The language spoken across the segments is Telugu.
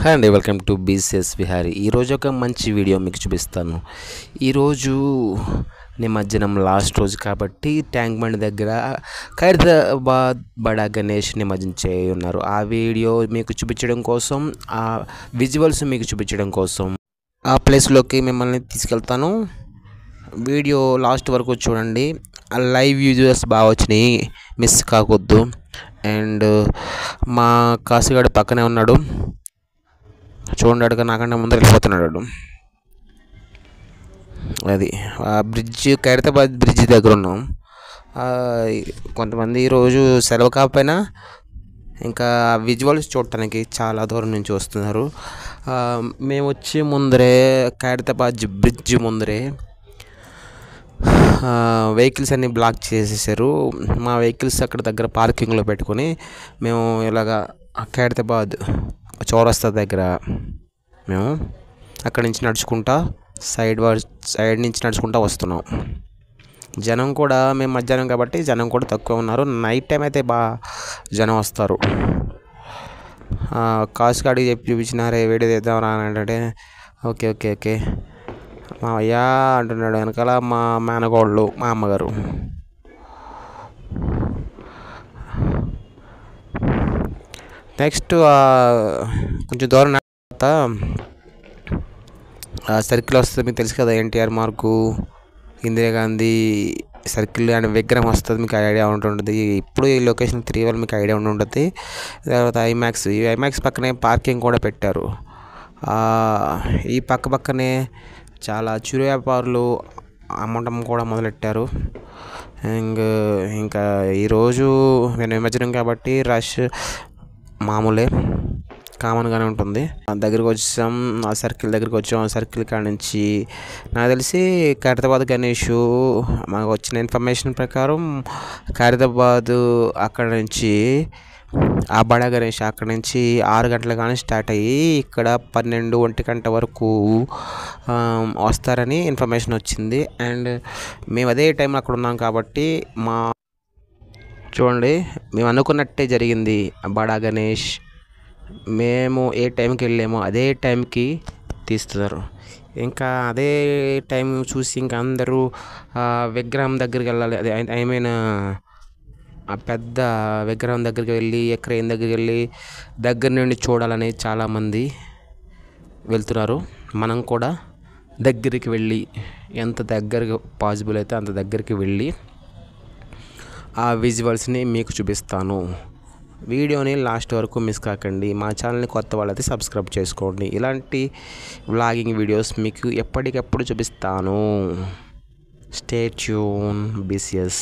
హాయ్ అండి, వెల్కమ్ టు బీసీఎస్ విహారీ. ఈరోజు ఒక మంచి వీడియో మీకు చూపిస్తాను. ఈరోజు నిమజ్జనం లాస్ట్ రోజు కాబట్టి ట్యాంక్ బండ్ దగ్గర ఖైరతాబాద్ బడా గణేష్ నిమజ్జనం చేయన్నారు. ఆ వీడియో మీకు చూపించడం కోసం, ఆ విజువల్స్ మీకు చూపించడం కోసం ఆ ప్లేస్లోకి మిమ్మల్ని తీసుకెళ్తాను. వీడియో లాస్ట్ వరకు చూడండి. ఆ లైవ్ వీడియోస్ బాగా వచ్చినాయి, మిస్ కాకొద్దు. అండ్ మా కాశీగాడు పక్కనే ఉన్నాడు, చూడండి. అడుగు నాకంటే ముందర వెళ్ళిపోతున్నాడు. అది ఆ బ్రిడ్జ్, ఖైరతాబాద్ బ్రిడ్జ్ దగ్గర ఉన్నాం. కొంతమంది ఈరోజు సెలవు కాకపోయినా ఇంకా విజువల్స్ చూడటానికి చాలా దూరం నుంచి వస్తున్నారు. మేము వచ్చే ముందరే ఖైరతాబాద్ బ్రిడ్జ్ ముందరే వెహికల్స్ అన్నీ బ్లాక్ చేసేసారు. మా వెహికల్స్ అక్కడ దగ్గర పార్కింగ్లో పెట్టుకొని మేము ఇలాగా ఖైరతాబాద్ చౌరస్తా దగ్గర మేము అక్కడి నుంచి నడుచుకుంటా సైడ్ నుంచి నడుచుకుంటా వస్తున్నాం. జనం కూడా మేము మధ్యాహ్నం కాబట్టి జనం కూడా తక్కువ ఉన్నారు. నైట్ టైం అయితే బాగా జనం వస్తారు. కాసు కాడికి చెప్పి చూపించినారే వీడియో తెద్దామరా అని అంటే ఓకే ఓకే ఓకే మా అయ్యా అంటున్నాడు. వెనకాల మా మేనగోళ్ళు, మా అమ్మగారు. నెక్స్ట్ కొంచెం దూరం తర్వాత సర్కిల్ వస్తుంది. మీకు తెలుసు కదా, NTR mark, Indira Gandhi circle and విగ్రహం వస్తుంది. మీకు ఐడియా ఉంటుంటుంది. ఇప్పుడు ఈ లొకేషన్ 3 వల్ల మీకు ఐడియా ఉంటుంది. తర్వాత ఐమాక్స్ పక్కనే పార్కింగ్ కూడా పెట్టారు. ఈ పక్కనే చాలా చిరు వ్యాపారులు అమ్మటం కూడా మొదలెట్టారు. ఇంకా ఈరోజు నేను నిమజ్జనం కాబట్టి రష్ మామూలే, కామన్గానే ఉంటుంది. దగ్గరికి వచ్చాం, ఆ సర్కిల్ దగ్గరికి వచ్చాం. ఆ సర్కిల్ కాడ నుంచి నాకు తెలిసి ఖైరతాబాద్ గణేష్, మాకు వచ్చిన ఇన్ఫర్మేషన్ ప్రకారం ఖైరతాబాద్ అక్కడ నుంచి ఆ బడా గణేష్ అక్కడ నుంచి 6 గంటల కానీ స్టార్ట్ అయ్యి ఇక్కడ 12-1 గంట వరకు వస్తారని ఇన్ఫర్మేషన్ వచ్చింది. అండ్ మేము అదే టైం అక్కడ ఉన్నాం కాబట్టి చూడండి, మేము అనుకున్నట్టే జరిగింది. బడా గణేష్ మేము ఏ టైంకి వెళ్ళామో అదే టైంకి తీస్తున్నారు. ఇంకా అదే టైం చూసి ఇంకా అందరూ విగ్రహం దగ్గరికి వెళ్ళాలి. అదే ఐ మీన్ ఆ పెద్ద విగ్రహం దగ్గరికి వెళ్ళి, క్రేన్ దగ్గరికి వెళ్ళి దగ్గర నుండి చూడాలని చాలామంది వెళ్తున్నారు. మనం కూడా దగ్గరికి వెళ్ళి, ఎంత దగ్గరగా పాసిబుల్ అయితే అంత దగ్గరికి వెళ్ళి ఆ విజువల్స్ని మీకు చూపిస్తాను. వీడియోని లాస్ట్ వరకు మిస్ కాకండి. మా ఛానల్ని కొత్త వాళ్ళైతే సబ్స్క్రైబ్ చేసుకోండి. ఇలాంటి వ్లాగింగ్ వీడియోస్ మీకు ఎప్పటికప్పుడు చూపిస్తాను. Stay tune BCs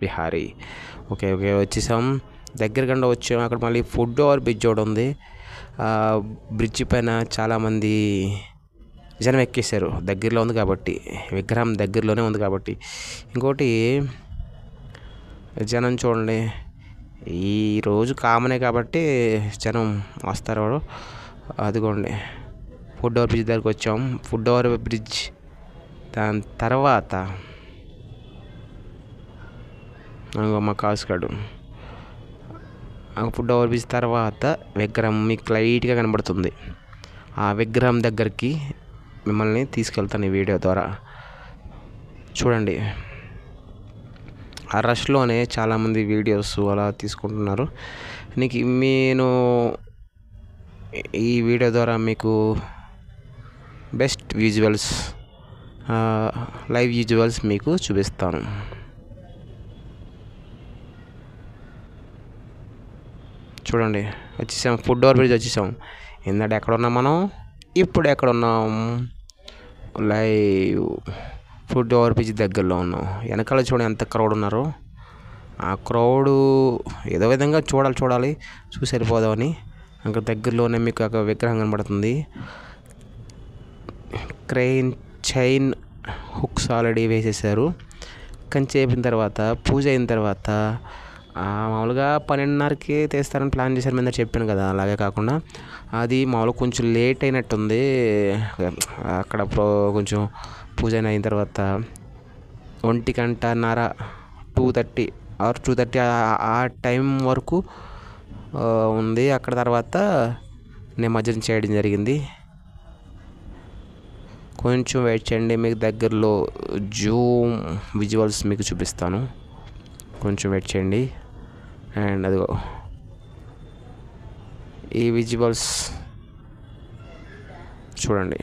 Vihari. Okay వచ్చేసాం. దగ్గరగా వచ్చాము. అక్కడ మళ్ళీ ఫుడ్ ఓవర్ బ్రిడ్జ్ ఒకటి ఉంది. బ్రిడ్జ్ పైన చాలామంది జనం ఎక్కేశారు. దగ్గరలో ఉంది కాబట్టి, విగ్రహం దగ్గరలోనే ఉంది కాబట్టి. ఇంకోటి జనం చూడండి, ఈరోజు కామనే కాబట్టి జనం వస్తారు. అదిగోండి, ఫుడ్ ఓవర్ బ్రిడ్జ్ దగ్గరికి వచ్చాం. ఫుడ్ ఓవర్ బ్రిడ్జ్ దాని తర్వాత మా కాసుగాడు ఫుడ్ ఓవర్ బ్రిడ్జ్ తర్వాత విగ్రహం మీకు లైట్గా కనబడుతుంది. ఆ విగ్రహం దగ్గరికి మిమ్మల్ని తీసుకెళ్తాను ఈ వీడియో ద్వారా. చూడండి, ఆ రష్లోనే చాలామంది వీడియోస్ అలా తీసుకుంటున్నారు. నేను ఈ వీడియో ద్వారా మీకు బెస్ట్ విజువల్స్, లైవ్ విజువల్స్ మీకు చూపిస్తాను. చూడండి, వచ్చేసాం. ఫుడ్ ఓవర్ బ్రిడ్జ్ వచ్చేసాం. ఇందాక ఎక్కడ ఉన్నాం మనం, ఇప్పుడు ఎక్కడ ఉన్నాం? లైవ్ ఫుడ్ ఓవర్ బ్రిడ్జ్ దగ్గరలో ఉన్నాం. వెనకాల చూడండి ఎంత క్రౌడ్ ఉన్నారో. ఆ క్రౌడు ఏదో విధంగా చూడాలి, చూసి వెళ్ళిపోదామని. ఇంకా దగ్గరలోనే మీకు ఒక విగ్రహం కనబడుతుంది. క్రెయిన్ చైన్ హుక్స్ ఆల్రెడీ వేసేసారు. కంచి అయిపోయిన తర్వాత, పూజ అయిన తర్వాత మామూలుగా 12:30కి తీస్తారని ప్లాన్ చేశారు. మీద చెప్పాను కదా, అలాగే కాకుండా అది మామూలుగా కొంచెం లేట్ అయినట్టుంది. అక్కడ కొంచెం పూజ అయిన తర్వాత 1:30 2:30 ఆర్ 2:30 ఆ టైం వరకు ఉంది. అక్కడ తర్వాత నిమజ్జనం చేయడం జరిగింది. కొంచెం వెయిట్ చేయండి, మీకు దగ్గరలో జూమ్ విజువల్స్ మీకు చూపిస్తాను. కొంచెం వెయిట్ చేయండి. అండ్ అదిగో ఈ విజువల్స్ చూడండి.